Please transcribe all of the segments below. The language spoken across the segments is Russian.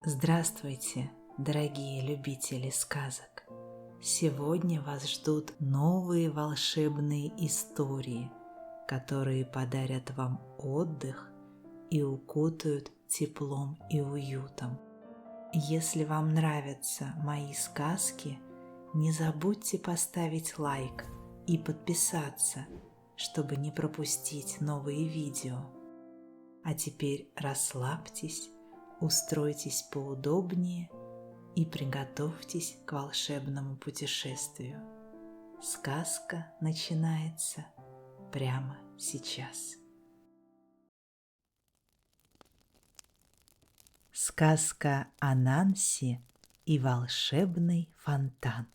Здравствуйте, дорогие любители сказок! Сегодня вас ждут новые волшебные истории, которые подарят вам отдых и укутают теплом и уютом. Если вам нравятся мои сказки, не забудьте поставить лайк и подписаться, чтобы не пропустить новые видео. А теперь расслабьтесь, устройтесь поудобнее и приготовьтесь к волшебному путешествию. Сказка начинается прямо сейчас. Сказка о Нанси и волшебный фонтан.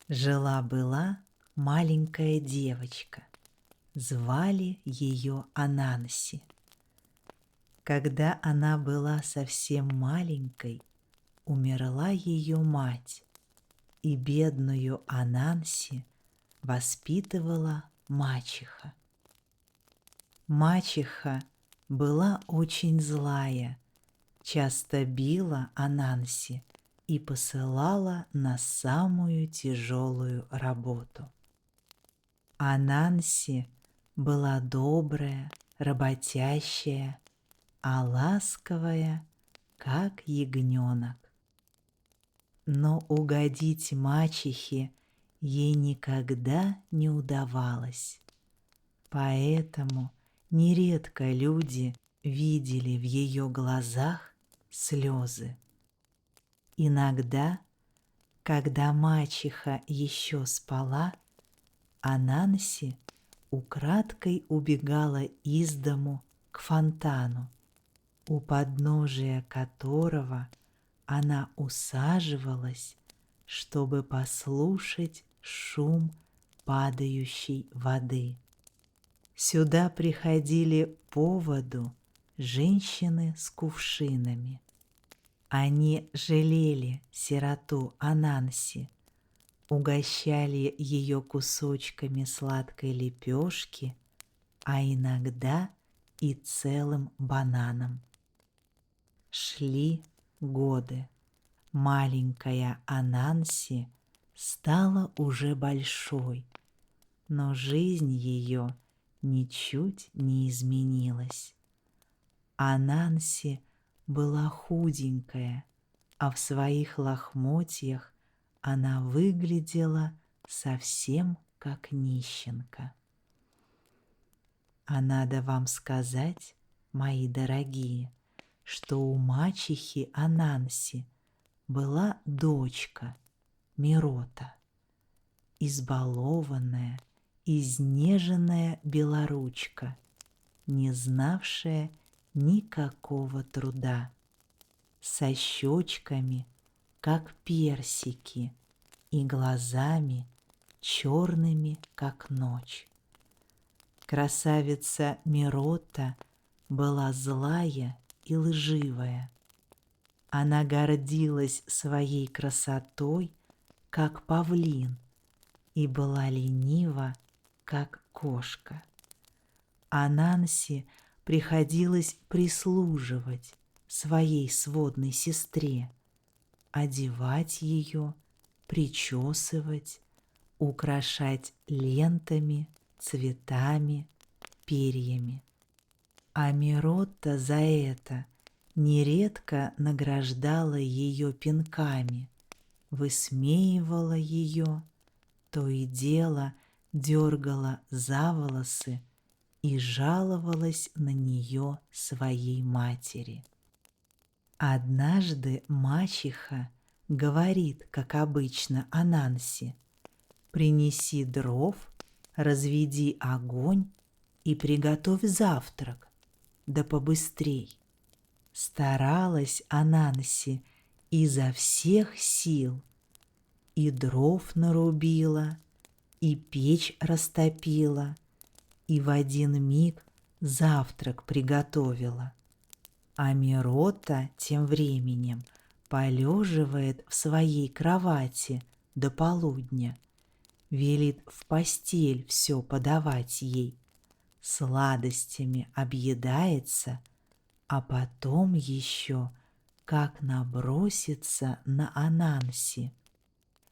Жила-была маленькая девочка. Звали ее Ананси. Когда она была совсем маленькой, умерла ее мать, и бедную Ананси воспитывала мачеха. Мачеха была очень злая, часто била Ананси и посылала на самую тяжелую работу. Ананси была добрая, работящая, а ласковая, как ягненок. Но угодить мачехе ей никогда не удавалось. Поэтому нередко люди видели в ее глазах слезы. Иногда, когда мачеха еще спала, Ананси украдкой убегала из дому к фонтану, у подножия которого она усаживалась, чтобы послушать шум падающей воды. Сюда приходили по воду женщины с кувшинами. Они жалели сироту Ананси, угощали ее кусочками сладкой лепешки, а иногда и целым бананом. Шли годы. Маленькая Ананси стала уже большой, но жизнь ее ничуть не изменилась. Ананси была худенькая, а в своих лохмотьях она выглядела совсем как нищенка. А надо вам сказать, мои дорогие, что у мачехи Ананси была дочка Мирота, избалованная, изнеженная белоручка, не знавшая никакого труда, со щечками, как персики, и глазами черными, как ночь. Красавица Мирота была злая и лживая. Она гордилась своей красотой, как павлин, и была ленива, как кошка. Ананси приходилось прислуживать своей сводной сестре, одевать ее, причесывать, украшать лентами, цветами, перьями. А Мирота за это нередко награждала ее пинками, высмеивала ее, то и дело дергала за волосы и жаловалась на нее своей матери. Однажды мачеха говорит, как обычно, Ананси: «Принеси дров, разведи огонь и приготовь завтрак, да побыстрей». Старалась Ананси изо всех сил, и дров нарубила, и печь растопила, и в один миг завтрак приготовила. А Мирота тем временем полеживает в своей кровати до полудня, велит в постель все подавать ей, сладостями объедается, а потом еще как набросится на Ананси.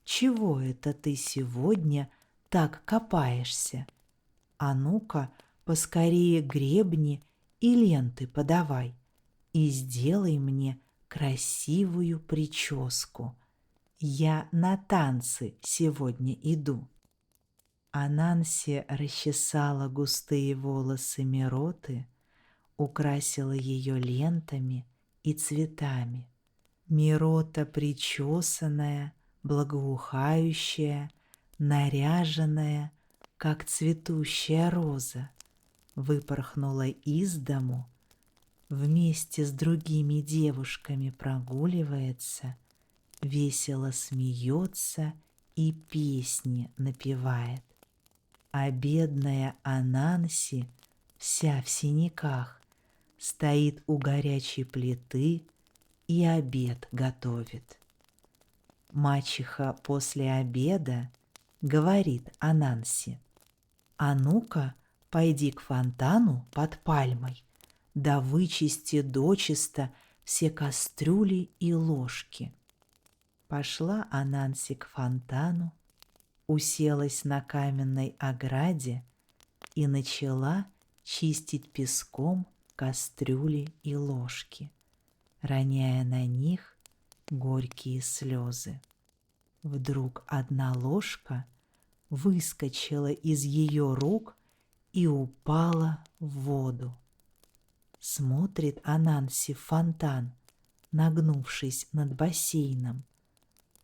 «Чего это ты сегодня так копаешься? А ну-ка, поскорее гребни и ленты подавай и сделай мне красивую прическу. Я на танцы сегодня иду». Ананси расчесала густые волосы Мироты, украсила ее лентами и цветами. Мирота причесанная, благоухающая, наряженная, как цветущая роза, выпорхнула из дому, вместе с другими девушками прогуливается, весело смеется и песни напевает. А бедная Ананси, вся в синяках, стоит у горячей плиты и обед готовит. Мачеха после обеда говорит Ананси: «А ну-ка, пойди к фонтану под пальмой, да вычисти дочисто все кастрюли и ложки». Пошла Ананси к фонтану, уселась на каменной ограде и начала чистить песком кастрюли и ложки, роняя на них горькие слезы. Вдруг одна ложка выскочила из ее рук и упала в воду. Смотрит Ананси в фонтан, нагнувшись над бассейном,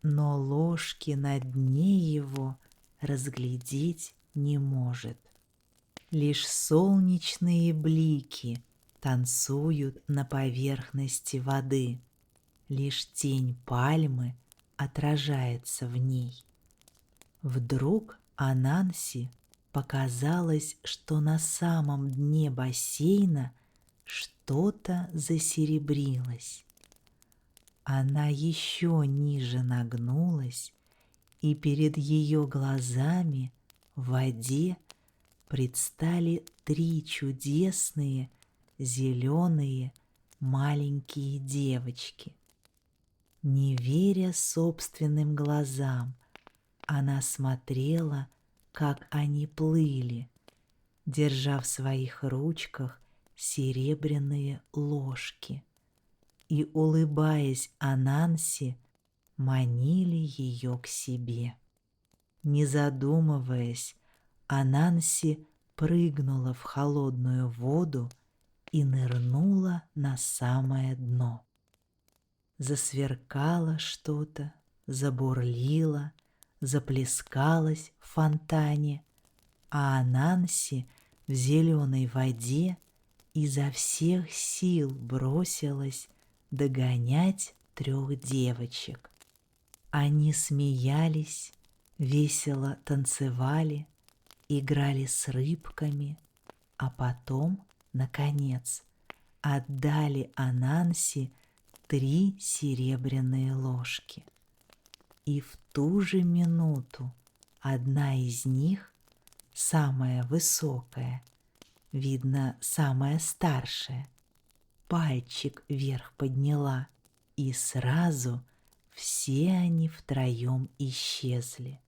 но ложки на дне его разглядеть не может. Лишь солнечные блики танцуют на поверхности воды, лишь тень пальмы отражается в ней. Вдруг Ананси показалось, что на самом дне бассейна что-то засеребрилось. Она еще ниже нагнулась, и перед ее глазами в воде предстали 3 чудесные зеленые маленькие девочки. Не веря собственным глазам, она смотрела, как они плыли, держа в своих ручках серебряные ложки, и, улыбаясь Ананси, манили ее к себе. Не задумываясь, Ананси прыгнула в холодную воду и нырнула на самое дно. Засверкало что-то, забурлило, заплескалось в фонтане, а Ананси в зеленой воде изо всех сил бросилась догонять 3 девочек. Они смеялись, весело танцевали, играли с рыбками, а потом, наконец, отдали Ананси 3 серебряные ложки. И в ту же минуту одна из них, самая высокая, видно, самая старшая, пальчик вверх подняла, и сразу все они втроем исчезли.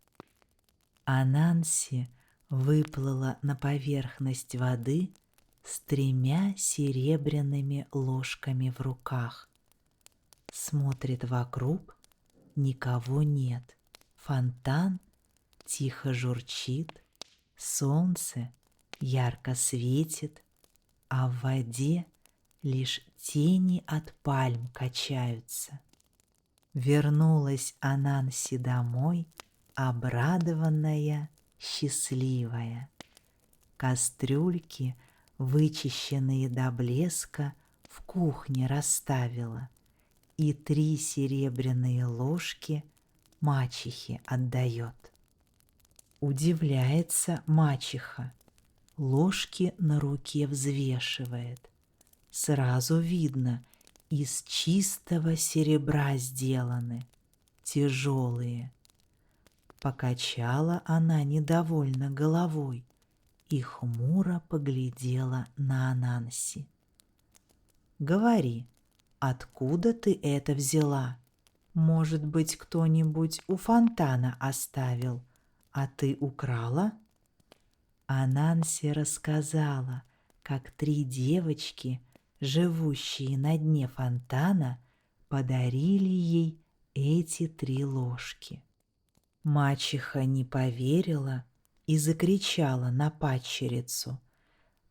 Ананси выплыла на поверхность воды с 3 серебряными ложками в руках. Смотрит вокруг, никого нет. Фонтан тихо журчит, солнце ярко светит, а в воде лишь тени от пальм качаются. Вернулась Ананси домой, обрадованная, счастливая. Кастрюльки, вычищенные до блеска, в кухне расставила, и 3 серебряные ложки мачехе отдает. Удивляется мачеха, ложки на руке взвешивает. Сразу видно, из чистого серебра сделаны, тяжелые. Покачала она недовольно головой и хмуро поглядела на Ананси. говори, откуда ты это взяла? Может быть, кто-нибудь у фонтана оставил, а ты украла?» Ананси рассказала, как 3 девочки, живущие на дне фонтана, подарили ей эти 3 ложки. Мачеха не поверила и закричала на падчерицу,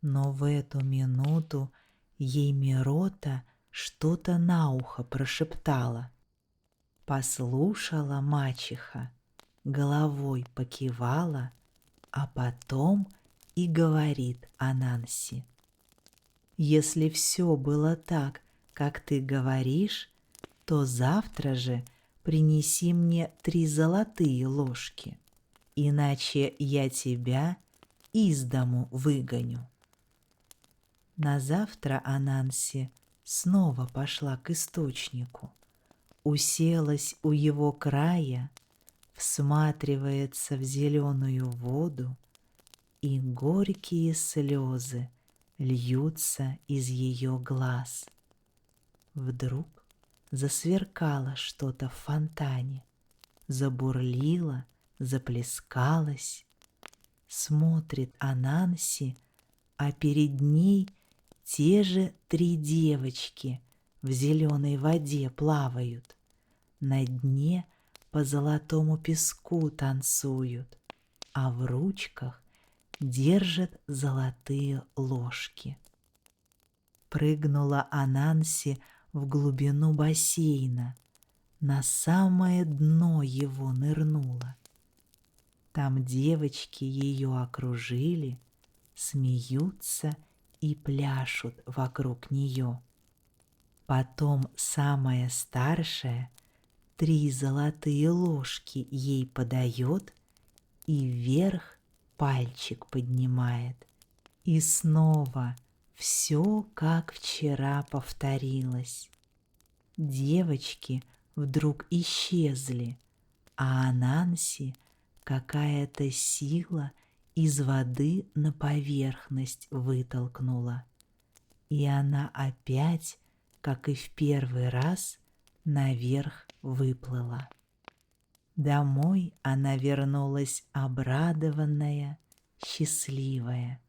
но в эту минуту ей Мирота что-то на ухо прошептала. Послушала мачеха, головой покивала, а потом и говорит Ананси: «Если все было так, как ты говоришь, то завтра же принеси мне 3 золотые ложки, иначе я тебя из дому выгоню». Назавтра Ананси снова пошла к источнику, уселась у его края, всматривается в зеленую воду, и горькие слезы льются из ее глаз. Вдруг засверкало что-то в фонтане, забурлило, заплескалось. Смотрит Ананси, а перед ней те же 3 девочки в зеленой воде плавают, на дне по золотому песку танцуют, а в ручках держат золотые ложки. Прыгнула Ананси в глубину бассейна, на самое дно его нырнула. Там девочки ее окружили, смеются и пляшут вокруг нее. Потом самая старшая 3 золотые ложки ей подает и вверх пальчик поднимает. И снова все, как вчера, повторилось. Девочки вдруг исчезли, а Ананси какая-то сила из воды на поверхность вытолкнула. И она опять, как и в первый раз, наверх выплыла. Домой она вернулась обрадованная, счастливая,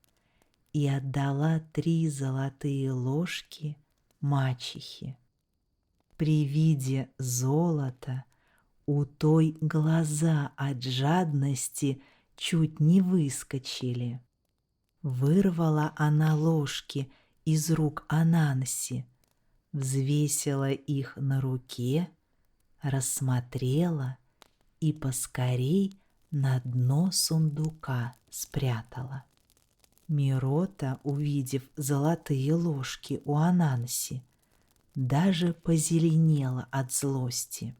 и отдала 3 золотые ложки мачехе. При виде золота у той глаза от жадности чуть не выскочили. Вырвала она ложки из рук Ананси, взвесила их на руке, рассмотрела и поскорей на дно сундука спрятала. Мирота, увидев золотые ложки у Ананси, даже позеленела от злости.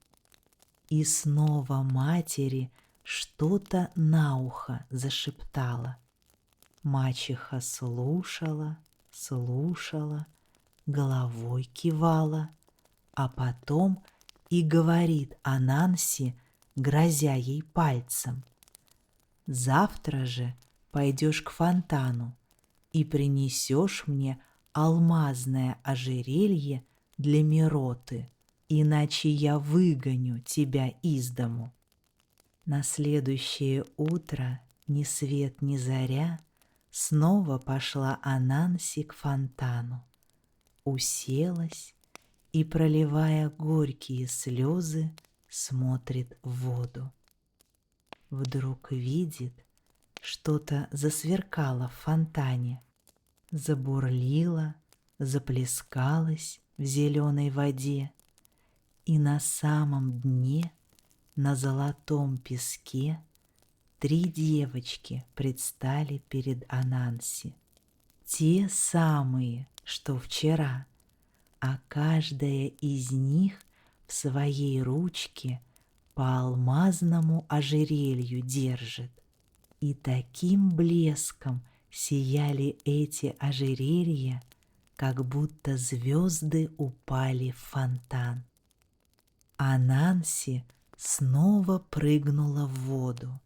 И снова матери что-то на ухо зашептала. Мачеха слушала, слушала, головой кивала, а потом и говорит Ананси, грозя ей пальцем: «Завтра же пойдешь к фонтану и принесешь мне алмазное ожерелье для Мироты, иначе я выгоню тебя из дому». На следующее утро ни свет ни заря снова пошла Ананси к фонтану, уселась и, проливая горькие слезы, смотрит в воду. Вдруг видит, что-то засверкало в фонтане, забурлило, заплескалось в зеленой воде, и на самом дне, на золотом песке, 3 девочки предстали перед Ананси. Те самые, что вчера, а каждая из них в своей ручке по алмазному ожерелью держит. И таким блеском сияли эти ожерелья, как будто звезды упали в фонтан. Ананси снова прыгнула в воду,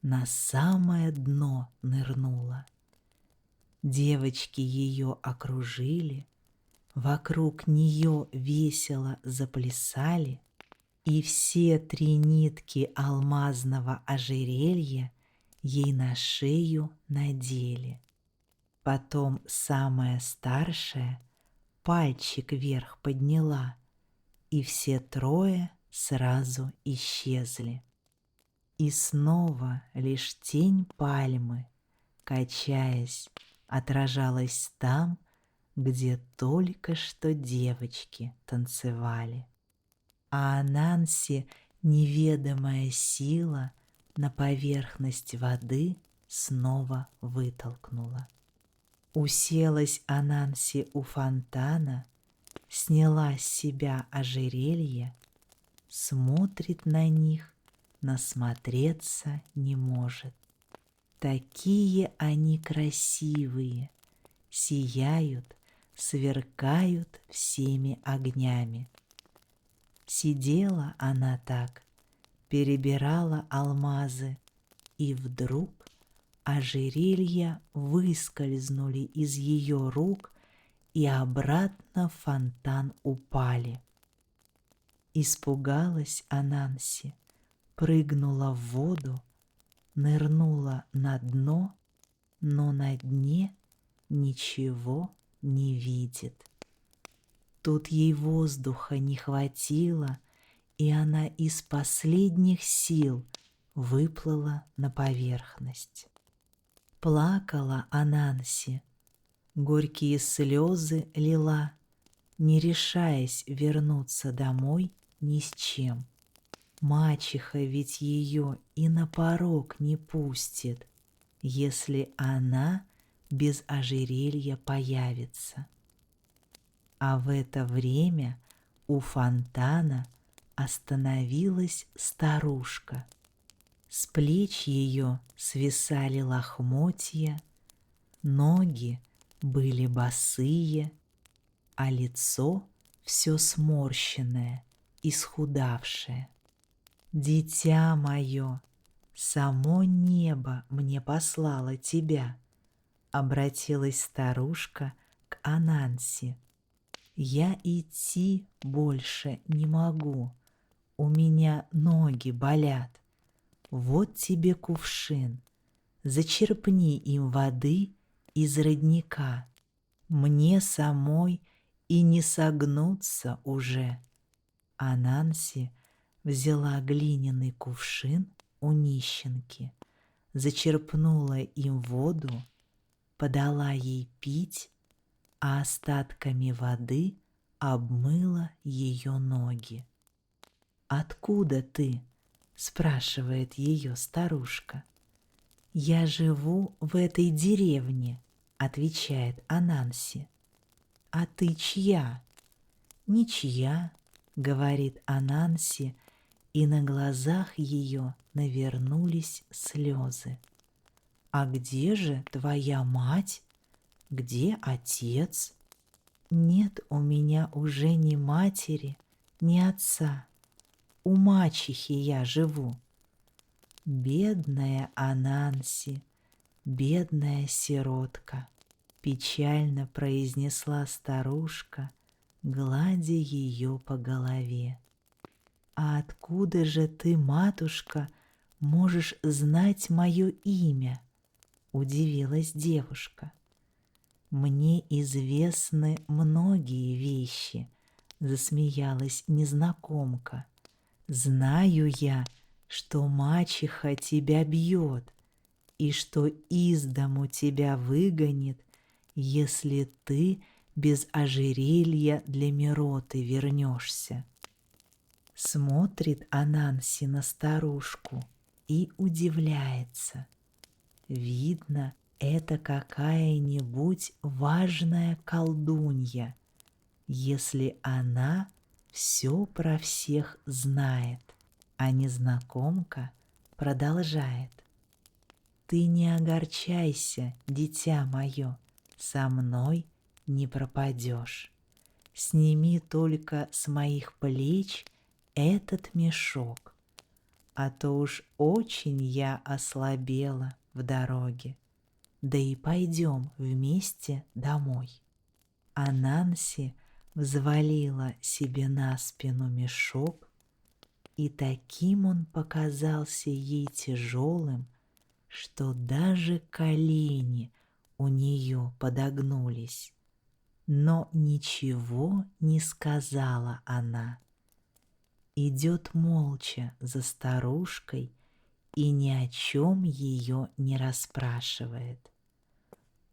на самое дно нырнула. Девочки ее окружили, Вокруг нее весело заплясали, и все 3 нитки алмазного ожерелья ей на шею надели. Потом самая старшая пальчик вверх подняла, и все 3 сразу исчезли. И снова лишь тень пальмы, качаясь, отражалась там, где только что девочки танцевали. А Ананси неведомая сила на поверхность воды снова вытолкнула. Уселась Ананси у фонтана, сняла с себя ожерелье, смотрит на них, насмотреться не может. Такие они красивые, сияют, сверкают всеми огнями. Сидела она так, перебирала алмазы, и вдруг ожерелья выскользнули из ее рук и обратно в фонтан упали. Испугалась Ананси, прыгнула в воду, нырнула на дно, но на дне ничего не видит. Тут ей воздуха не хватило, и она из последних сил выплыла на поверхность. Плакала Ананси, горькие слезы лила, не решаясь вернуться домой ни с чем. Мачеха ведь ее и на порог не пустит, если она без ожерелья появится. А в это время у фонтана остановилась старушка. С плеч ее свисали лохмотья, ноги были босые, а лицо все сморщенное, исхудавшее. «Дитя мое, само небо мне послало тебя», — обратилась старушка к Ананси. «Я идти больше не могу, у меня ноги болят. Вот тебе кувшин, зачерпни им воды из родника. Мне самой и не согнуться уже». Ананси взяла глиняный кувшин у нищенки, зачерпнула им воду, подала ей пить, а остатками воды обмыла ее ноги. «Откуда ты?» — спрашивает ее старушка. «Я живу в этой деревне», — отвечает Ананси. «А ты чья?» «Ничья», — говорит Ананси, и на глазах ее навернулись слезы. «А где же твоя мать? Где отец?» «Нет у меня уже ни матери, ни отца. У мачехи я живу». «Бедная Ананси, бедная сиротка», — печально произнесла старушка, гладя ее по голове. «А откуда же ты, матушка, можешь знать мое имя?» — удивилась девушка. «Мне известны многие вещи», — засмеялась незнакомка. «Знаю я, что мачеха тебя бьет и что из дому тебя выгонит, если ты без ожерелья для Мироты вернешься». Смотрит Ананси на старушку и удивляется. Видно, это какая-нибудь важная колдунья, если она все про всех знает. А незнакомка продолжает. «Ты не огорчайся, дитя мое, со мной не пропадешь. Сними только с моих плеч этот мешок, а то уж очень я ослабела в дороге. Да и пойдем вместе домой». Ананси взвалила себе на спину мешок, и таким он показался ей тяжелым, что даже колени у нее подогнулись. Но ничего не сказала она. Идет молча за старушкой и ни о чем ее не расспрашивает.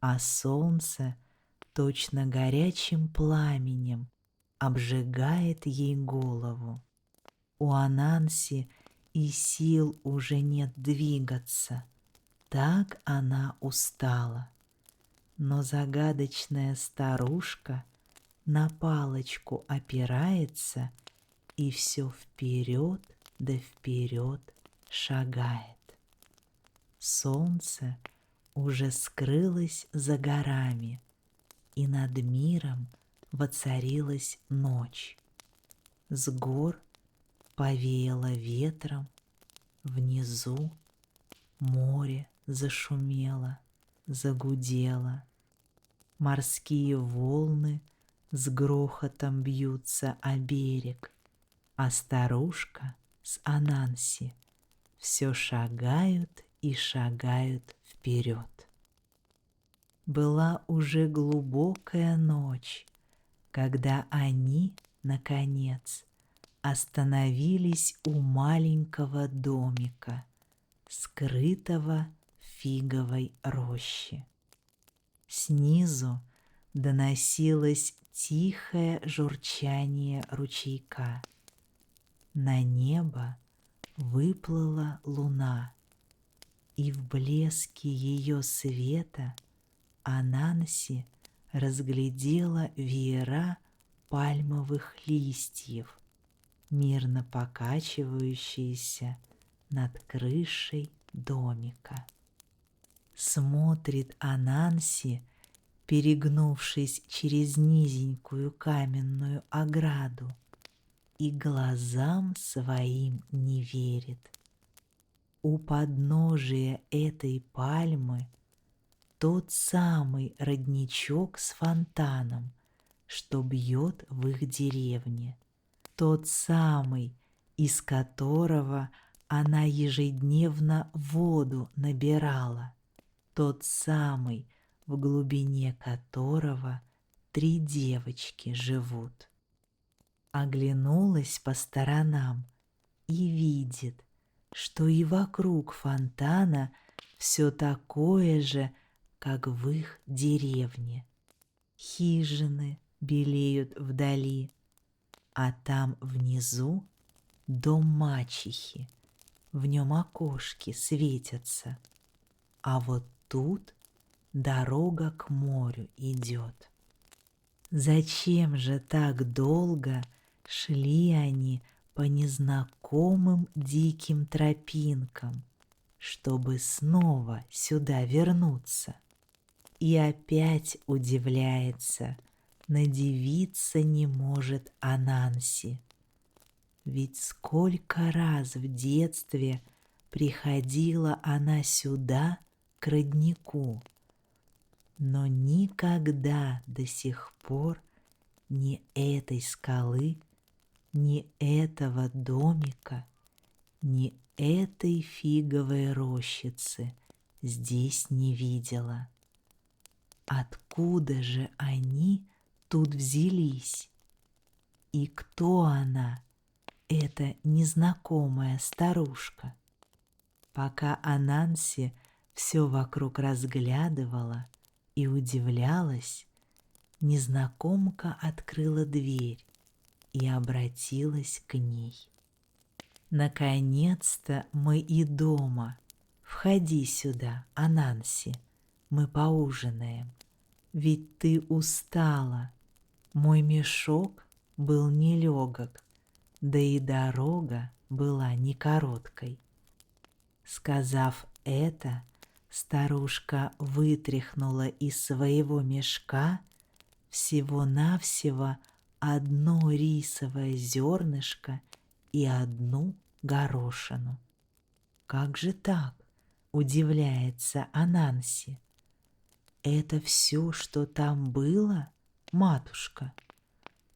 А солнце точно горячим пламенем обжигает ей голову. У Ананси и сил уже нет двигаться, так она устала. Но загадочная старушка на палочку опирается и все вперед да вперед шагает. Солнце уже скрылось за горами, и над миром воцарилась ночь. С гор повеяло ветром, внизу море зашумело, загудело. Морские волны с грохотом бьются о берег, а старушка с Ананси все шагают и шагают вперед. Была уже глубокая ночь, когда они, наконец, остановились у маленького домика, скрытого в фиговой роще. Снизу доносилось тихое журчание ручейка. На небо выплыла луна, и в блеске ее света Ананси разглядела веера пальмовых листьев, мирно покачивающиеся над крышей домика. Смотрит Ананси, перегнувшись через низенькую каменную ограду, и глазам своим не верит. У подножия этой пальмы тот самый родничок с фонтаном, что бьет в их деревне, тот самый, из которого она ежедневно воду набирала, тот самый, в глубине которого 3 девочки живут. Оглянулась по сторонам и видит, что и вокруг фонтана все такое же, как в их деревне. Хижины белеют вдали, а там внизу дом мачехи, в нем окошки светятся, а вот тут дорога к морю идет. Зачем же так долго шли они по незнакомым диким тропинкам, чтобы снова сюда вернуться? И опять удивляется, надивиться не может Ананси. Ведь сколько раз в детстве приходила она сюда, к роднику, но никогда до сих пор ни этой скалы, ни этого домика, ни этой фиговой рощицы здесь не видела. Откуда же они тут взялись? И кто она, эта незнакомая старушка? Пока Ананси все вокруг разглядывала и удивлялась, незнакомка открыла дверь и обратилась к ней. «Наконец-то мы и дома. Входи сюда, Ананси, мы поужинаем. Ведь ты устала. Мой мешок был нелегок, да и дорога была не короткой». Сказав это, старушка вытряхнула из своего мешка всего-навсего одно рисовое зернышко и одну горошину. «Как же так?» — удивляется «Это все, что там было, матушка?»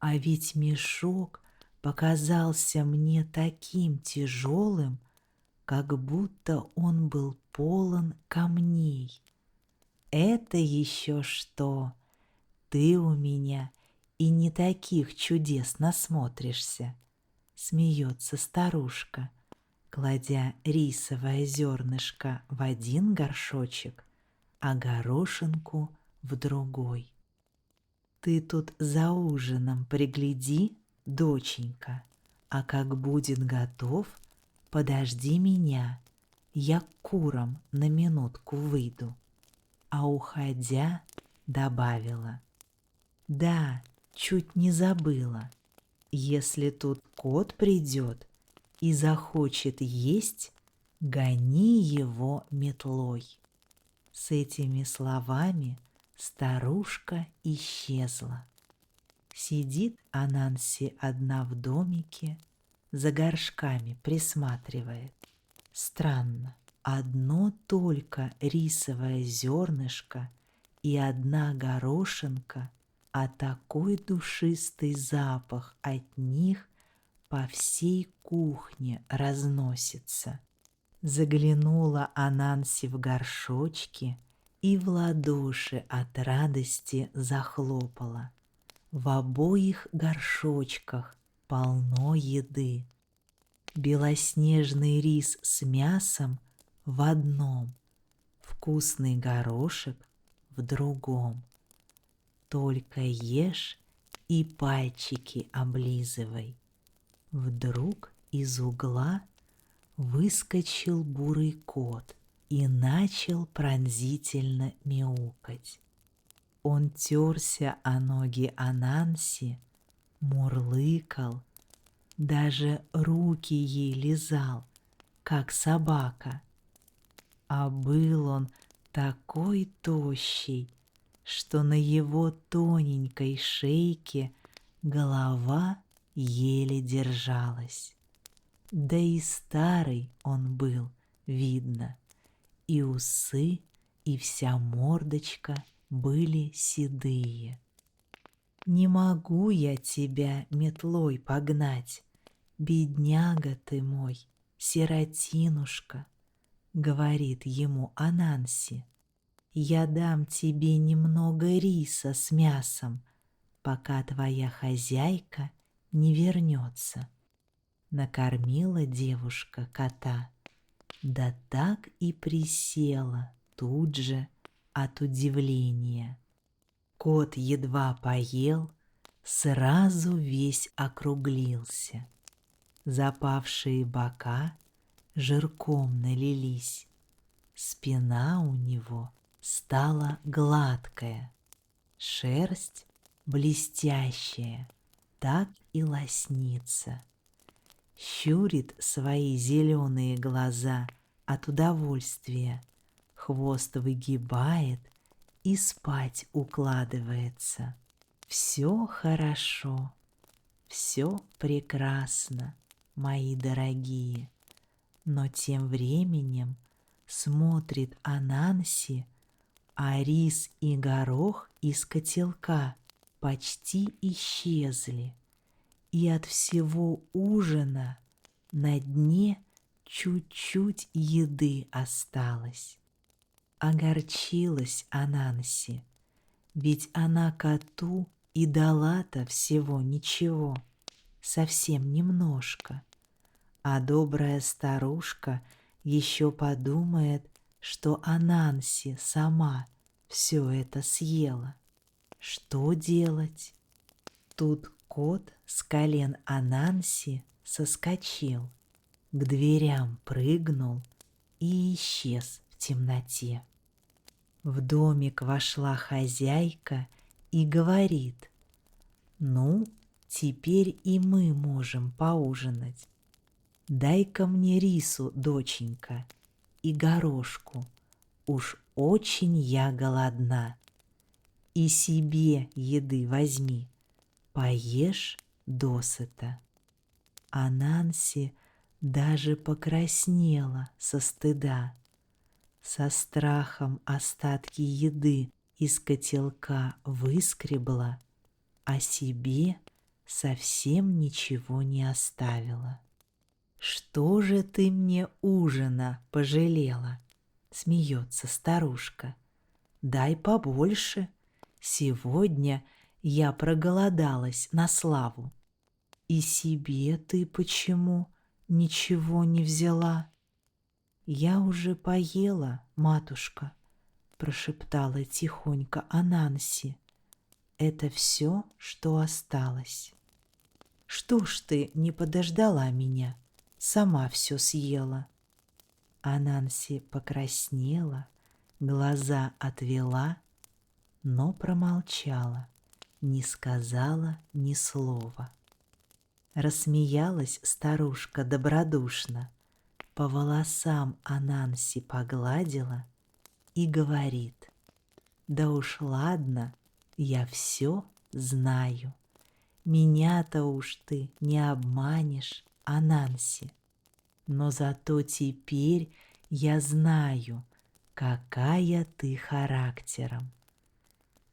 А ведь мешок показался мне таким тяжелым, как будто он был полон камней. Это еще что? Ты у меня и не таких чудес насмотришься, смеется старушка, кладя рисовое зернышко в один горшочек, а горошинку в другой. Ты тут за ужином пригляди, доченька, а как будет готов, подожди меня, я к курам на минутку выйду. А уходя, добавила: да, чуть не забыла, если тут кот придет и захочет есть, гони его метлой. С этими словами старушка исчезла. Сидит Ананси одна в домике, за горшками присматривает. Странно, одно только рисовое зернышко и одна горошинка, а такой душистый запах от них по всей кухне разносится. Заглянула Ананси в горшочки и в ладоши от радости захлопала. В обоих горшочках полно еды. Белоснежный рис с мясом в одном, вкусный горошек в другом. Только ешь и пальчики облизывай. Вдруг из угла выскочил бурый кот и начал пронзительно мяукать. Он терся о ноги Ананси, мурлыкал, даже руки ей лизал, как собака. А был он такой тощий, что на его тоненькой шейке голова еле держалась. Да и старый он был, видно, и усы, и вся мордочка были седые. «Не могу я тебя метлой погнать, бедняга ты мой, сиротинушка», — говорит ему Ананси. «Я дам тебе немного риса с мясом, пока твоя хозяйка не вернется». Накормила девушка кота, да так и присела тут же от удивления. Кот едва поел, сразу весь округлился. Запавшие бока жирком налились, спина у него стала гладкая, шерсть блестящая, так и лоснится. Щурит свои зеленые глаза от удовольствия, хвост выгибает и спать укладывается. Все хорошо, все прекрасно, мои дорогие. Но тем временем смотрит Ананси, а рис и горох из котелка почти исчезли, и от всего ужина на дне чуть-чуть еды осталось. Огорчилась Ананси, ведь она коту и дала-то всего ничего, совсем немножко. А добрая старушка еще подумает, что Ананси сама все это съела. Что делать? Тут кот с колен Ананси соскочил, к дверям прыгнул и исчез в темноте. В домик вошла хозяйка и говорит: «Ну, теперь и мы можем поужинать. Дай-ка мне рису, доченька, и горошку, уж очень я голодна. И себе еды возьми, поешь досыта». А Нанси даже покраснела со стыда. Со страхом остатки еды из котелка выскребла, а себе совсем ничего не оставила. «Что же ты мне ужина пожалела?» — смеется старушка. «Дай побольше. Сегодня я проголодалась на славу». «И себе ты почему ничего не взяла?» «Я уже поела, матушка», — прошептала тихонько Ананси. «Это все, что осталось». «Что ж ты не подождала меня? Сама все съела». Ананси покраснела, глаза отвела, но промолчала, не сказала ни слова. Рассмеялась старушка добродушно, по волосам Ананси погладила и говорит: «Да уж ладно, я все знаю. Меня-то уж ты не обманешь, Ананси. Но зато теперь я знаю, какая ты характером.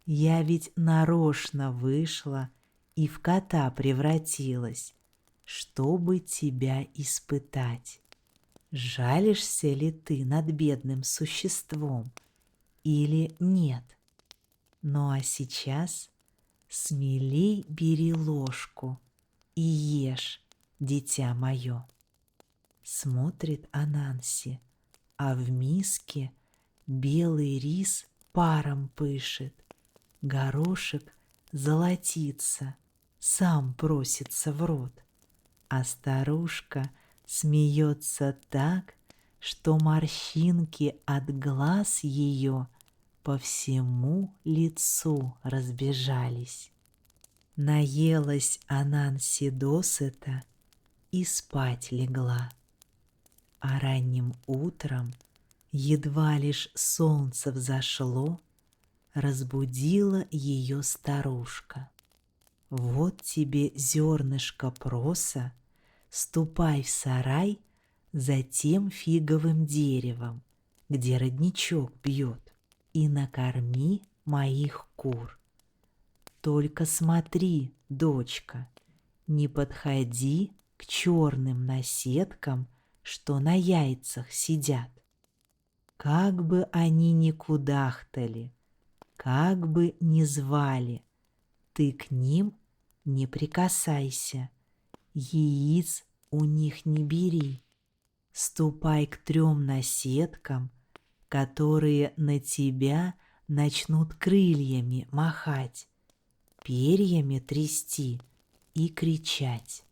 Я ведь нарочно вышла и в кота превратилась, чтобы тебя испытать. Жалишься ли ты над бедным существом или нет? Ну а сейчас смелей бери ложку и ешь, дитя мое». Смотрит Ананси, а в миске белый рис паром пышет, горошек золотится, сам просится в рот, а старушка смеется так, что морщинки от глаз ее по всему лицу разбежались. Наелась Ананси досыта и спать легла. А ранним утром, едва лишь солнце взошло, разбудила ее старушка. «Вот тебе зернышко проса, ступай в сарай за тем фиговым деревом, где родничок бьет, и накорми моих кур. Только смотри, дочка, не подходи к черным наседкам, что на яйцах сидят. Как бы они ни кудахтали, как бы ни звали, ты к ним не прикасайся, яиц у них не бери. Ступай к 3 наседкам, которые на тебя начнут крыльями махать, перьями трясти и кричать.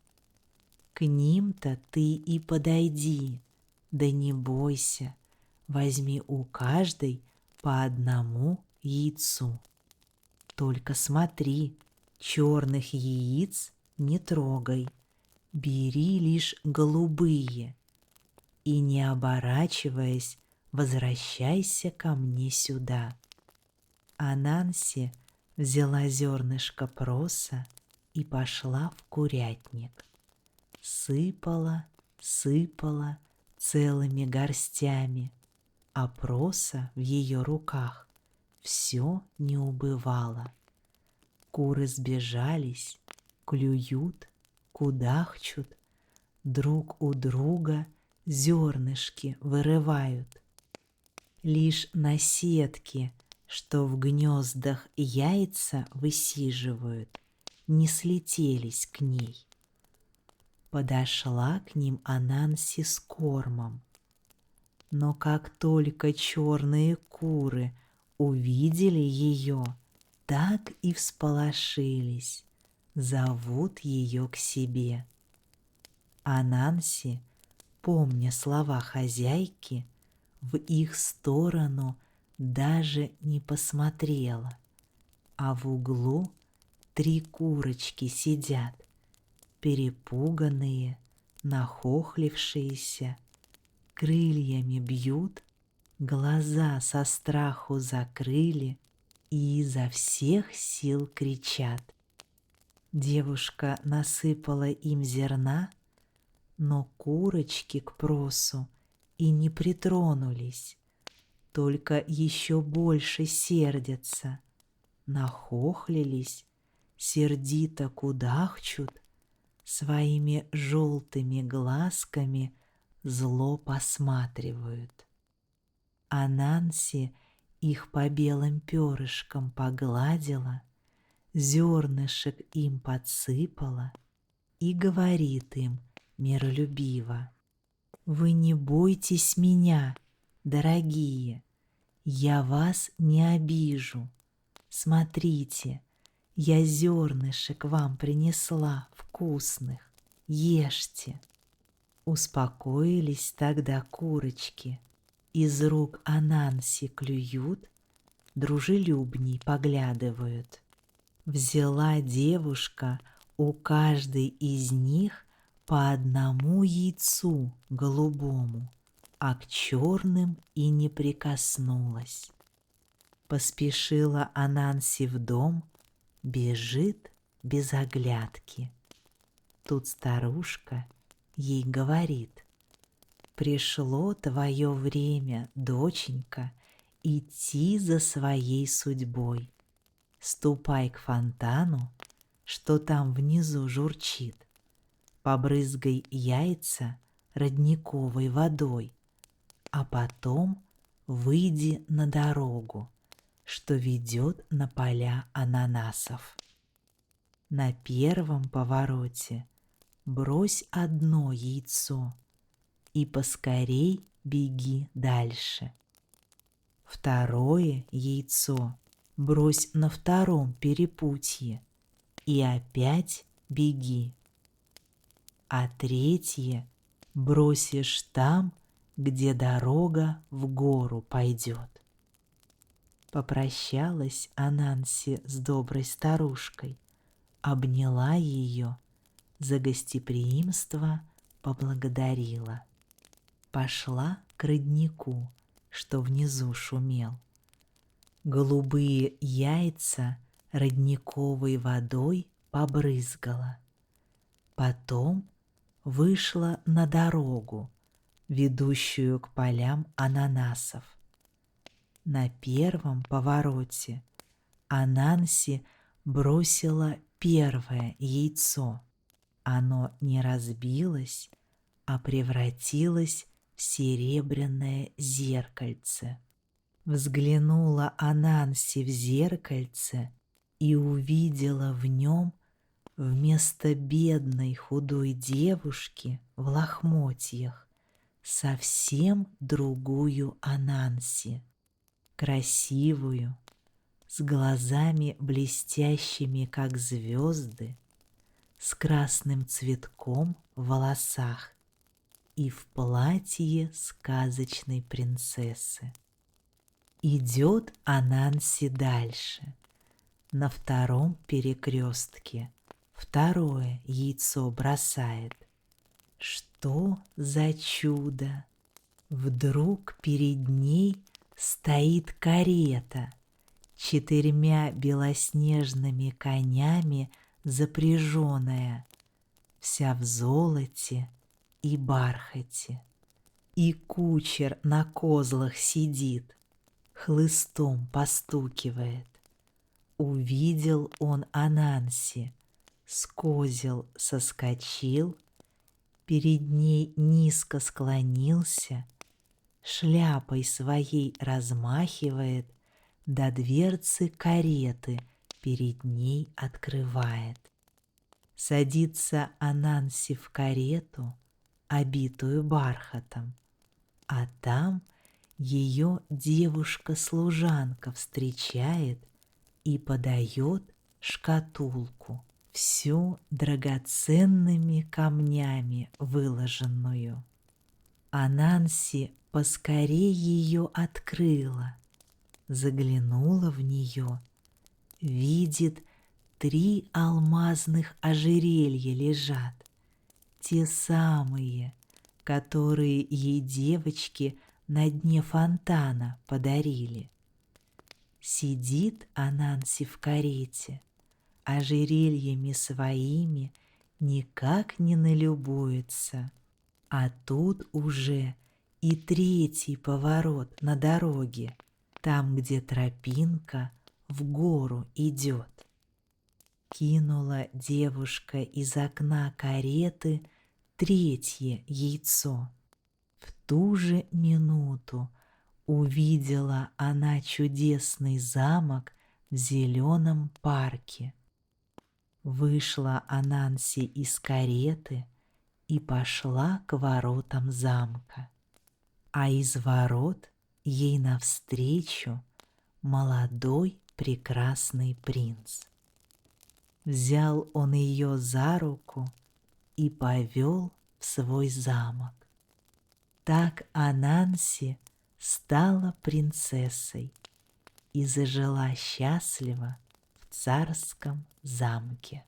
К ним-то ты и подойди, да не бойся, возьми у каждой по одному яйцу. Только смотри, черных яиц не трогай, бери лишь голубые, и, не оборачиваясь, возвращайся ко мне сюда». Ананси взяла зернышко проса и пошла в курятник. Сыпала, сыпала целыми горстями, а проса в ее руках все не убывало. Куры сбежались, клюют, кудахчут, друг у друга зернышки вырывают. Лишь наседки, что в гнездах яйца высиживают, не слетелись к ней. Подошла к ним Ананси с кормом. Но как только черные куры увидели ее, так и всполошились, зовут ее к себе. Ананси, помня слова хозяйки, в их сторону даже не посмотрела, а в углу 3 курочки сидят, перепуганные, нахохлившиеся, крыльями бьют, глаза со страху закрыли и изо всех сил кричат. Девушка насыпала им зерна, но курочки к просу и не притронулись, только еще больше сердятся, нахохлились сердито кудахчут, своими желтыми глазками зло посматривают. А Нанси их по белым перышкам погладила, зернышек им подсыпала и говорит им миролюбиво: «Вы не бойтесь меня, дорогие, я вас не обижу. Смотрите, я зернышек вам принесла вкусных, ешьте». Успокоились тогда курочки, из рук Ананси клюют, дружелюбней поглядывают. Взяла девушка у каждой из них по одному яйцу голубому, а к черным и не прикоснулась. Поспешила Ананси в дом, бежит без оглядки. Тут старушка ей говорит: «Пришло твое время, доченька, идти за своей судьбой. Ступай к фонтану, что там внизу журчит, побрызгай яйца родниковой водой, а потом выйди на дорогу, что ведет на поля ананасов. На первом повороте брось одно яйцо и поскорей беги дальше. Второе яйцо брось на втором перепутье и опять беги. А третье бросишь там, где дорога в гору пойдет». Попрощалась Ананси с доброй старушкой, обняла ее, за гостеприимство поблагодарила. Пошла к роднику, что внизу шумел. Голубые яйца родниковой водой побрызгала. Потом вышла на дорогу, ведущую к полям ананасов. На первом повороте Ананси бросила первое яйцо. Оно не разбилось, а превратилось в серебряное зеркальце. Взглянула Ананси в зеркальце и увидела в нем вместо бедной худой девушки в лохмотьях совсем другую Ананси, красивую, с глазами блестящими, как звезды, с красным цветком в волосах и в платье сказочной принцессы. Идет Ананси дальше. На втором перекрестке второе яйцо бросает. Что за чудо! Вдруг перед ней стоит карета, 4 белоснежными конями запряженная, вся в золоте и бархате. И кучер на козлах сидит, хлыстом постукивает. Увидел он Ананси, с козел соскочил, перед ней низко склонился, шляпой своей размахивает, до дверцы кареты перед ней открывает. Садится Ананси в карету, обитую бархатом, а там ее девушка-служанка встречает и подает шкатулку, всю драгоценными камнями выложенную. Ананси поскорей ее открыла, заглянула в нее, видит 3 алмазных ожерелья лежат, те самые, которые ей девочки на дне фонтана подарили. Сидит Ананси в карете, ожерельями своими никак не налюбуется, а тут уже и 3-й поворот на дороге, там, где тропинка в гору идет. кинула девушка из окна кареты третье яйцо. В ту же минуту увидела она чудесный замок в зеленом парке. Вышла Ананси из кареты и пошла к воротам замка. А из ворот ей навстречу молодой прекрасный принц. Взял он ее за руку и повел в свой замок. Так Ананси стала принцессой и зажила счастливо в царском замке.